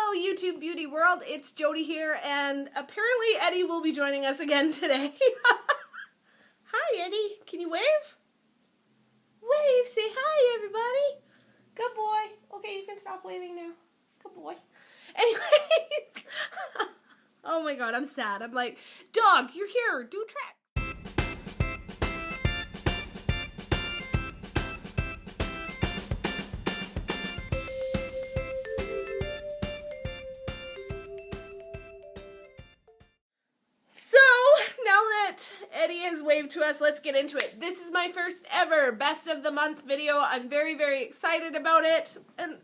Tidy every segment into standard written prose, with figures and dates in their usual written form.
Hello YouTube beauty world, it's Jody here, and apparently Eddie will be joining us again today. Hi Eddie, can you wave? Wave, say hi everybody. Good boy. Okay, you can stop waving now. Good boy. Anyways, oh my god, I'm sad. I'm like, dog, you're here, do tricks. Eddie has waved to us. Let's get into it. This is my first ever best of the month video. I'm very, very excited about it. And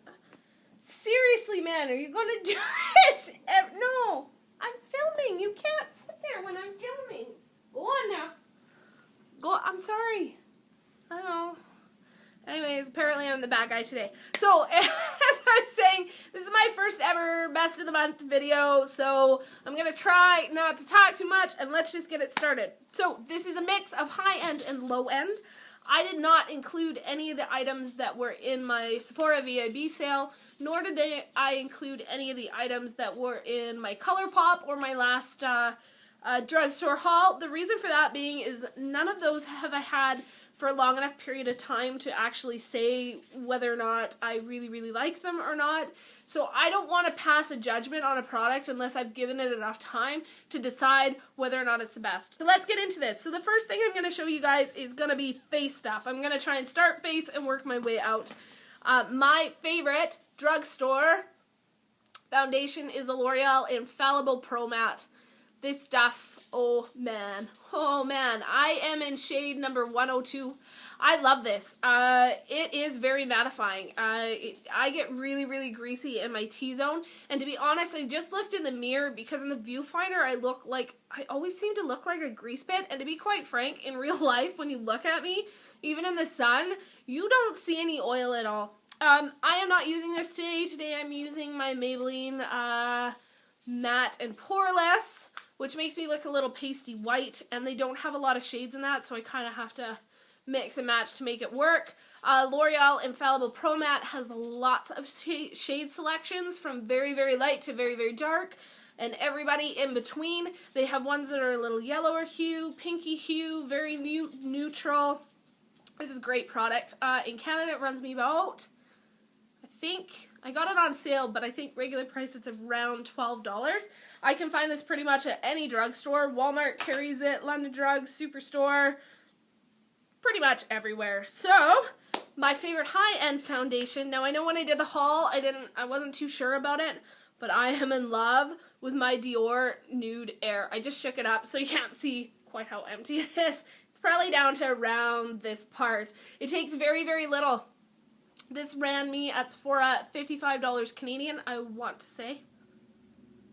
seriously, man, are you going to do this? No, I'm filming. You can't sit there when I'm filming. Go on now. Go. I'm sorry. I know. Anyways, apparently I'm the bad guy today. So, as I was saying, this is my first ever best of the month video, so I'm going to try not to talk too much, and let's just get it started. So, this is a mix of high-end and low-end. I did not include any of the items that were in my Sephora VIB sale, nor did I include any of the items that were in my ColourPop or my last drugstore haul. The reason for that being is none of those have I had for a long enough period of time to actually say whether or not I really, really like them or not. So I don't want to pass a judgment on a product unless I've given it enough time to decide whether or not it's the best. So let's get into this. So the first thing I'm going to show you guys is going to be face stuff. I'm going to try and start face and work my way out. My favorite drugstore foundation is the L'Oreal Infallible Pro Matte. This stuff, oh man, I am in shade number 102. I love this. It is very mattifying. I get really, really greasy in my T-zone, and to be honest, I just looked in the mirror because in the viewfinder I always seem to look like a grease pit, and to be quite frank, in real life, when you look at me, even in the sun, you don't see any oil at all. I am not using this today. Today I'm using my Maybelline Matte and Poreless, which makes me look a little pasty white, and they don't have a lot of shades in that, so I kind of have to mix and match to make it work. L'Oreal Infallible Pro Matte has lots of shade selections from very, very light to very, very dark, and everybody in between. They have ones that are a little yellower hue, pinky hue, very neutral. This is a great product. In Canada, it runs me about, I got it on sale, but I think regular price it's around $12. I can find this pretty much at any drugstore. Walmart carries it, London Drugs, Superstore, pretty much everywhere. So, my favorite high-end foundation. Now I know when I did the haul, I wasn't too sure about it, but I am in love with my Dior Nude Air. I just shook it up so you can't see quite how empty it is. It's probably down to around this part. It takes very, very little. This ran me at Sephora $55 Canadian, I want to say.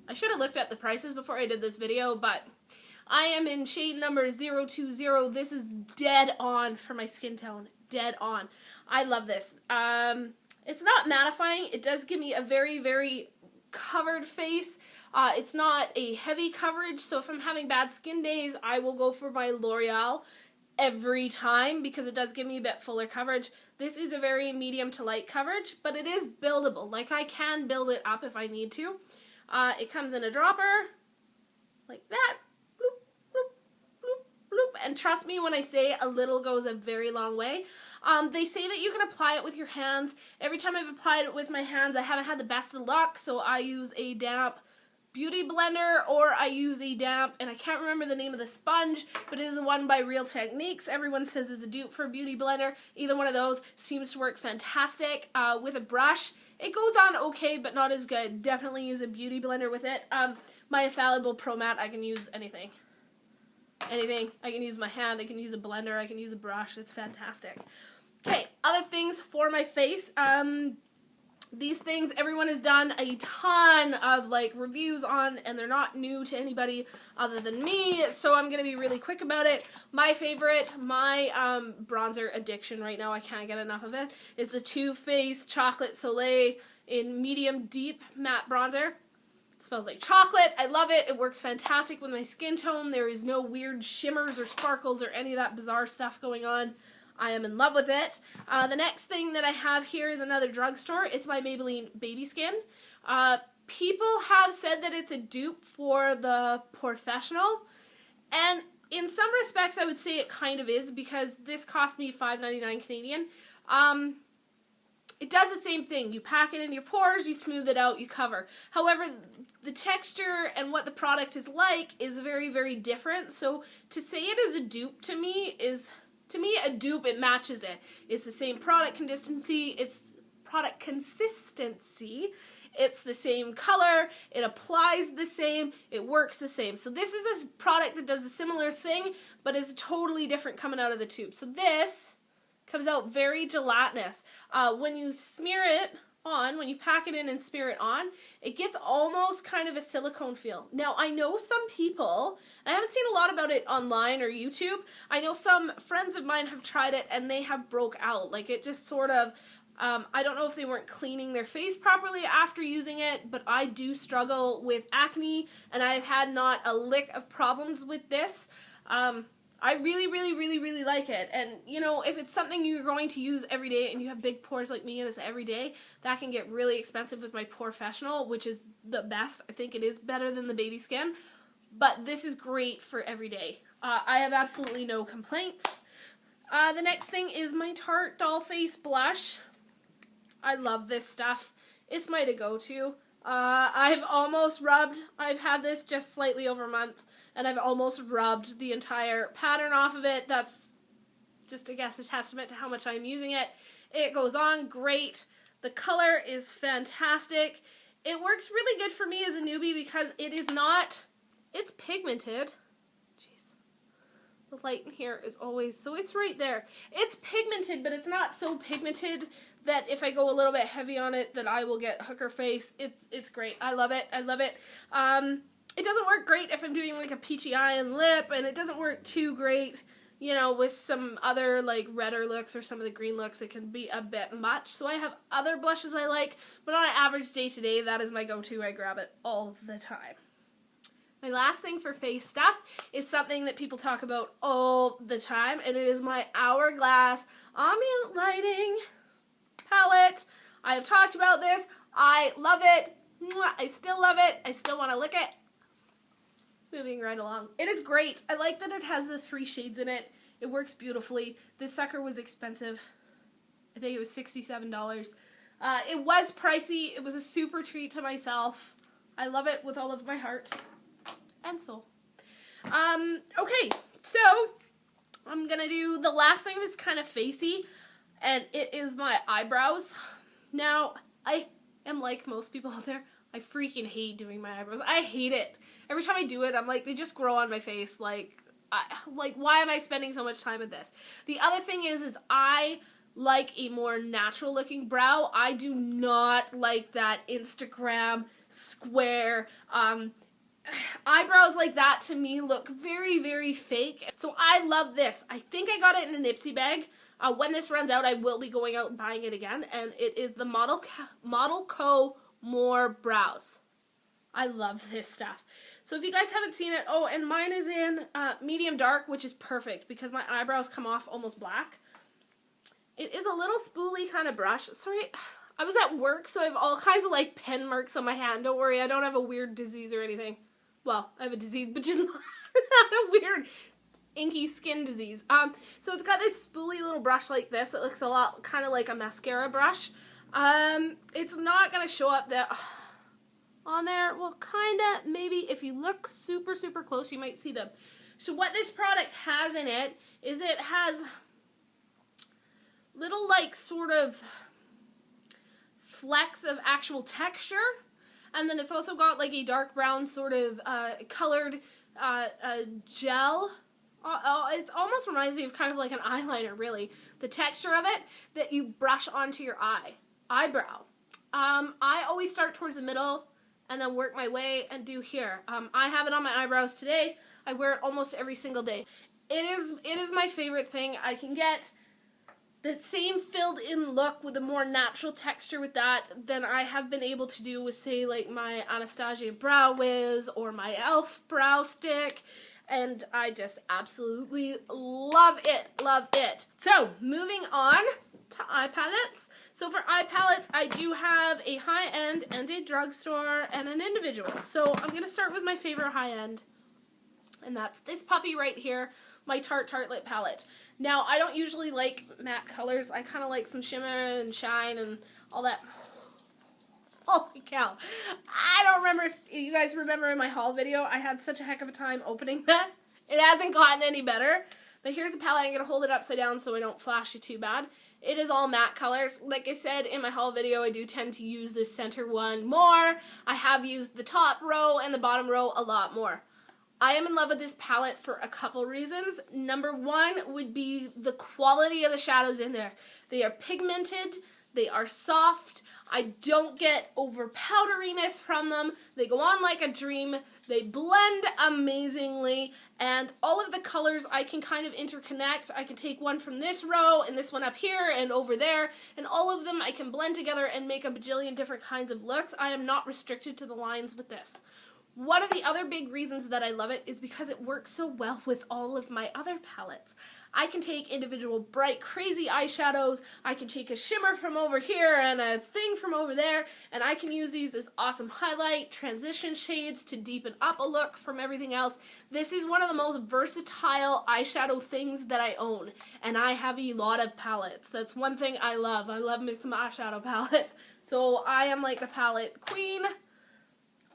I should have looked at the prices before I did this video, but I am in shade number 020. This is dead on for my skin tone. Dead on. I love this. It's not mattifying. It does give me a very, very covered face. It's not a heavy coverage, so if I'm having bad skin days, I will go for my L'Oreal every time because it does give me a bit fuller coverage. This is a very medium to light coverage, but it is buildable. Like, I can build it up if I need to. It comes in a dropper, like that. Bloop, bloop, bloop, bloop. And trust me when I say a little goes a very long way. They say that you can apply it with your hands. Every time I've applied it with my hands, I haven't had the best of luck, so I use a damp beauty blender, or I use a damp, and I can't remember the name of the sponge, but it is one by Real Techniques. Everyone says it's a dupe for a beauty blender. Either one of those seems to work fantastic. With a brush, it goes on okay, but not as good. Definitely use a beauty blender with it. My Infallible Pro Matte, I can use anything. Anything. I can use my hand, I can use a blender, I can use a brush. It's fantastic. Okay, other things for my face. These things everyone has done a ton of reviews on, and they're not new to anybody other than me, so I'm going to be really quick about it. My favorite, my bronzer addiction right now, I can't get enough of it, is the Too Faced Chocolate Soleil in medium deep matte bronzer. It smells like chocolate. I love it. It works fantastic with my skin tone. There is no weird shimmers or sparkles or any of that bizarre stuff going on. I am in love with it. The next thing that I have here is another drugstore. It's my Maybelline Baby Skin. people have said that it's a dupe for the Professional, and in some respects I would say it kind of is, because this cost me $5.99 Canadian. It does the same thing. You pack it in your pores, you smooth it out, you cover. However, the texture and what the product is like is very, very different. So to say it is a dupe to me is, a dupe, it matches it. It's the same product consistency, it's the same color, it applies the same, it works the same. So this is a product that does a similar thing, but is totally different coming out of the tube. So this comes out very gelatinous. When you smear it on, when you pack it in and smear it on, it gets almost kind of a silicone feel. Now, I know some people, I haven't seen a lot about it online or YouTube, I know some friends of mine have tried it and they have broke out. Like, it just sort of, I don't know if they weren't cleaning their face properly after using it, but I do struggle with acne, and I've had not a lick of problems with this. I really, really, really, really like it. And, you know, if it's something you're going to use every day and you have big pores like me and it's every day, that can get really expensive with my Professional, which is the best. I think it is better than the Baby Skin. But this is great for every day. I have absolutely no complaints. The next thing is my Tarte Doll Face Blush. I love this stuff. It's my to-go-to. I've had this just slightly over a month, and I've almost rubbed the entire pattern off of it. That's just, I guess, a testament to how much I'm using it. It goes on great. The color is fantastic. It works really good for me as a newbie because it is not, it's pigmented. Jeez. The light in here is always, so it's right there. It's pigmented, but it's not so pigmented that if I go a little bit heavy on it that I will get hooker face. It's great. I love it. I love it. It doesn't work great if I'm doing like a peachy eye and lip, and it doesn't work too great, you know, with some other like redder looks or some of the green looks. It can be a bit much. So I have other blushes I like, but on an average day to day, that is my go-to. I grab it all the time. My last thing for face stuff is something that people talk about all the time, and it is my Hourglass Ambient Lighting palette. I have talked about this. I love it. I still love it. I still want to lick it. Moving right along. It is great. I like that it has the 3 shades in it. It works beautifully. This sucker was expensive. I think it was $67. It was pricey. It was a super treat to myself. I love it with all of my heart and soul. Okay, so I'm gonna do the last thing that's kind of facey, and it is my eyebrows. Now, I am like most people out there. I freaking hate doing my eyebrows. I hate it. Every time I do it, I'm like, they just grow on my face. Like, why am I spending so much time with this? The other thing is I like a more natural looking brow. I do not like that Instagram square, eyebrows like that to me look very, very fake. So I love this. I think I got it in a Nipsey bag. When this runs out, I will be going out and buying it again. And it is the Model Co. More Brows. I love this stuff. So if you guys haven't seen it, oh, and mine is in medium dark, which is perfect because my eyebrows come off almost black. It is a little spoolie kind of brush. Sorry, I was at work, so I have all kinds of like pen marks on my hand. Don't worry, I don't have a weird disease or anything. Well, I have a disease, but just not a weird inky skin disease. So it's got this spoolie little brush like this. It looks a lot kind of like a mascara brush. It's not gonna show up there on there. Well, kinda, maybe if you look super, super close, you might see them. So what this product has in it is it has little like sort of flecks of actual texture, and then it's also got like a dark brown sort of colored gel. It almost reminds me of kind of like an eyeliner, really. The texture of it that you brush onto your eyebrow. I always start towards the middle and then work my way and do here. I have it on my eyebrows today. I wear it almost every single day. It is my favorite thing. I can get the same filled in look with a more natural texture with that than I have been able to do with, say, like my Anastasia Brow Wiz or my e.l.f. Brow Stick. And I just absolutely love it. Love it. So, moving on. to eye palettes. So for eye palettes, I do have a high-end and a drugstore and an individual. So I'm going to start with my favorite high-end, and that's this puppy right here, my Tarte Lip palette. Now, I don't usually like matte colors. I kind of like some shimmer and shine and all that. Holy cow. I don't remember if you guys remember in my haul video, I had such a heck of a time opening that. It hasn't gotten any better. But here's a palette. I'm going to hold it upside down so I don't flash you too bad. It is all matte colors. Like I said in my haul video, I do tend to use this center one more. I have used the top row and the bottom row a lot more. I am in love with this palette for a couple reasons. Number one would be the quality of the shadows in there. They are pigmented, they are soft, I don't get over powderiness from them, they go on like a dream, they blend amazingly, and all of the colors I can kind of interconnect. I can take one from this row and this one up here and over there, and all of them I can blend together and make a bajillion different kinds of looks. I am not restricted to the lines with this. One of the other big reasons that I love it is because it works so well with all of my other palettes. I can take individual bright, crazy eyeshadows, I can take a shimmer from over here and a thing from over there, and I can use these as awesome highlight, transition shades to deepen up a look from everything else. This is one of the most versatile eyeshadow things that I own, and I have a lot of palettes. That's one thing I love. I love me some eyeshadow palettes. So I am like the palette queen.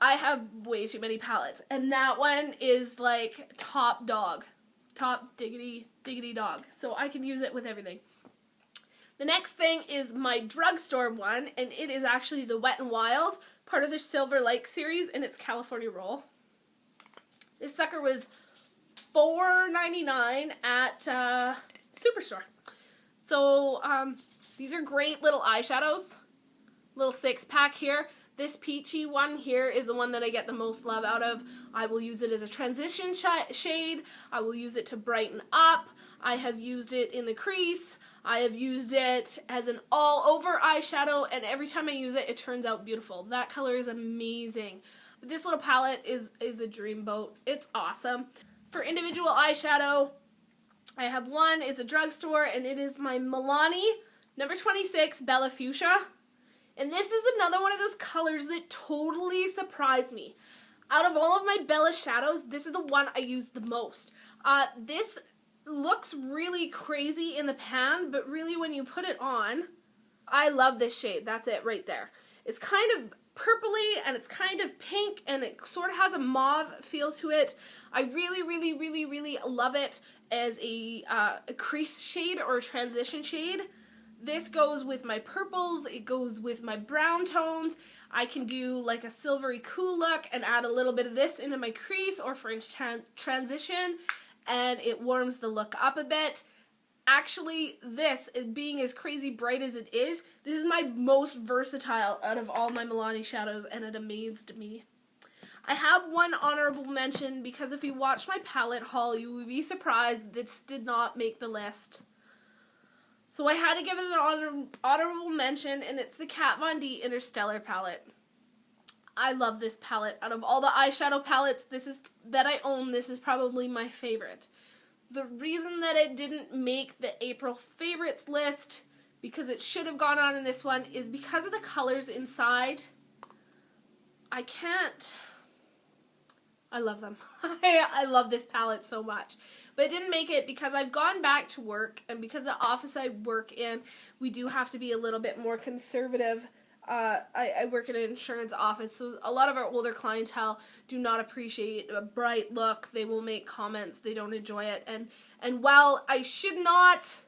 I have way too many palettes, and that one is like top dog. Top diggity dog. So I can use it with everything. The next thing is my drugstore one, and it is actually the Wet n Wild, part of their Silver Lake series, and it's California Roll. This sucker was $4.99 at Superstore. So these are great little eyeshadows. Little 6-pack here. This peachy one here is the one that I get the most love out of. I will use it as a transition shade. I will use it to brighten up. I have used it in the crease. I have used it as an all-over eyeshadow, and every time I use it, it turns out beautiful. That color is amazing. But this little palette is a dreamboat. It's awesome. For individual eyeshadow, I have one. It's a drugstore, and it is my Milani number 26 Bella Fuchsia. And this is another one of those colors that totally surprised me. Out of all of my Bella shadows, this is the one I use the most. This looks really crazy in the pan, but really when you put it on, I love this shade. That's it right there. It's kind of purpley and it's kind of pink and it sort of has a mauve feel to it. I really love it as a crease shade or a transition shade. This goes with my purples, it goes with my brown tones. I can do like a silvery cool look and add a little bit of this into my crease or for transition, and it warms the look up a bit. Actually, this, being as crazy bright as it is, this is my most versatile out of all my Milani shadows, and it amazed me. I have one honorable mention because if you watch my palette haul, you would be surprised this did not make the list. So I had to give it an honorable mention, and it's the Kat Von D Interstellar palette. I love this palette. Out of all the eyeshadow palettes that I own, this is probably my favorite. The reason that it didn't make the April favorites list, because it should have gone on in this one, is because of the colors inside. I love them. I love this palette so much. But it didn't make it because I've gone back to work, and because the office I work in, we do have to be a little bit more conservative. I work in an insurance office, so a lot of our older clientele do not appreciate a bright look. They will make comments. They don't enjoy it. And while I should not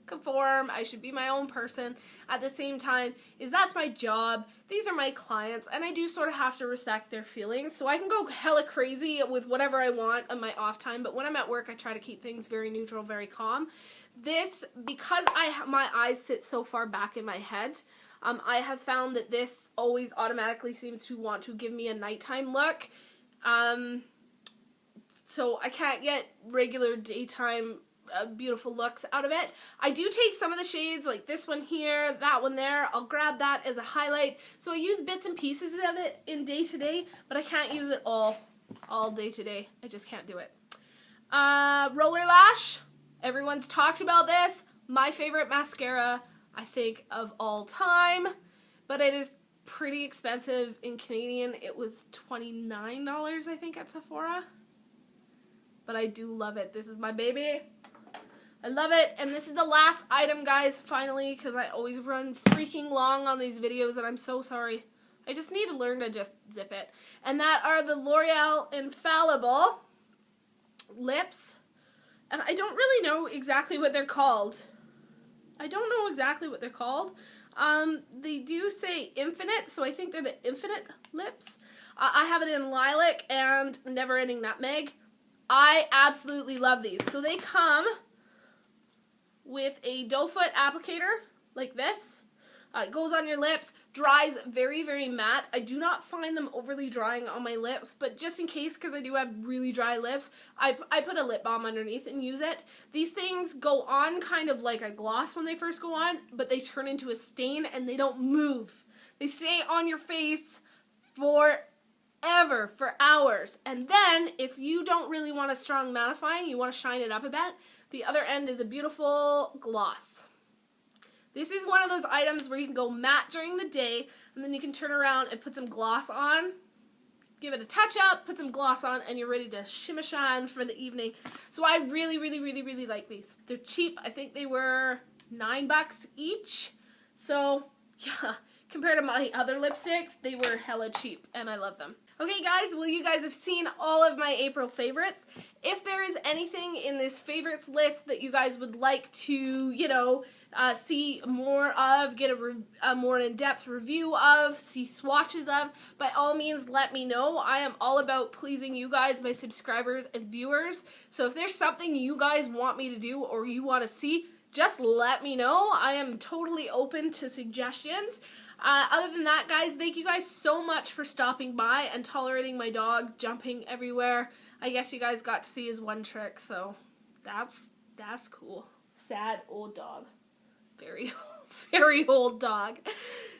conform, I should be my own person, at the same time, that's my job. These are my clients, and I do sort of have to respect their feelings. So I can go hella crazy with whatever I want on my off time, but when I'm at work, I try to keep things very neutral, very calm. This, because my eyes sit so far back in my head, I have found that this always automatically seems to want to give me a nighttime look. So I can't get regular daytime beautiful looks out of it. I do take some of the shades, like this one here, that one there. I'll grab that as a highlight. So I use bits and pieces of it in day to day, but I can't use it all day to day. I just can't do it. Roller lash. Everyone's talked about this. my favorite mascara, I think, of all time, but it is pretty expensive in Canadian. It was $29, I think, at Sephora. But I do love it. This is my baby. I love it. And this is the last item, guys, finally, because I always run freaking long on these videos, and I'm so sorry. I just need to learn to just zip it. And that are the L'Oreal Infallible lips. And I don't really know exactly what they're called. They do say Infinite, so I think they're the Infinite lips. I have it in Lilac and Never Ending Nutmeg. I absolutely love these. So they come with a doe foot applicator like this. It goes on your lips, dries very, very matte. I do not find them overly drying on my lips, but just in case, because I do have really dry lips, I put a lip balm underneath and use it. These things go on kind of like a gloss when they first go on, but they turn into a stain and they don't move. They stay on your face forever, for hours. And then, if you don't really want a strong mattifying, you want to shine it up a bit, the other end is a beautiful gloss. This is one of those items where you can go matte during the day, and then you can turn around and put some gloss on, give it a touch up, put some gloss on, and you're ready to shimmer shine for the evening. So I really, really, really, really like these. They're cheap. I think they were $9 each. So, yeah, compared to my other lipsticks, they were hella cheap, and I love them. Okay, guys, well, you guys have seen all of my April favorites. If there is anything in this favorites list that you guys would like to, you know, see more of, get a more in-depth review of, see swatches of, by all means, let me know. I am all about pleasing you guys, my subscribers and viewers. So if there's something you guys want me to do or you want to see, just let me know. I am totally open to suggestions. Other than that, guys, thank you guys so much for stopping by and tolerating my dog jumping everywhere. I guess you guys got to see his one trick, so that's cool. Sad old dog. Very, very old dog.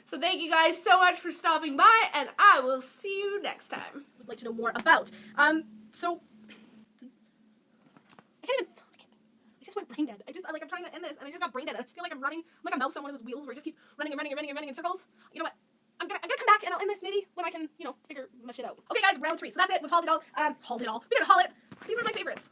So thank you guys so much for stopping by, and I will see you next time. Would like to know more about. So I can't even. I just went brain dead. I'm trying to end this, and I just got brain dead. I feel like I'm running, I'm like a mouse on one of those wheels where I just keep running in circles. You know what? I'm gonna come back, and I'll end this maybe when I can, you know, figure my shit out. Okay, guys, round 3. So that's it. We've hauled it all. We didn't haul it. These are my favorites.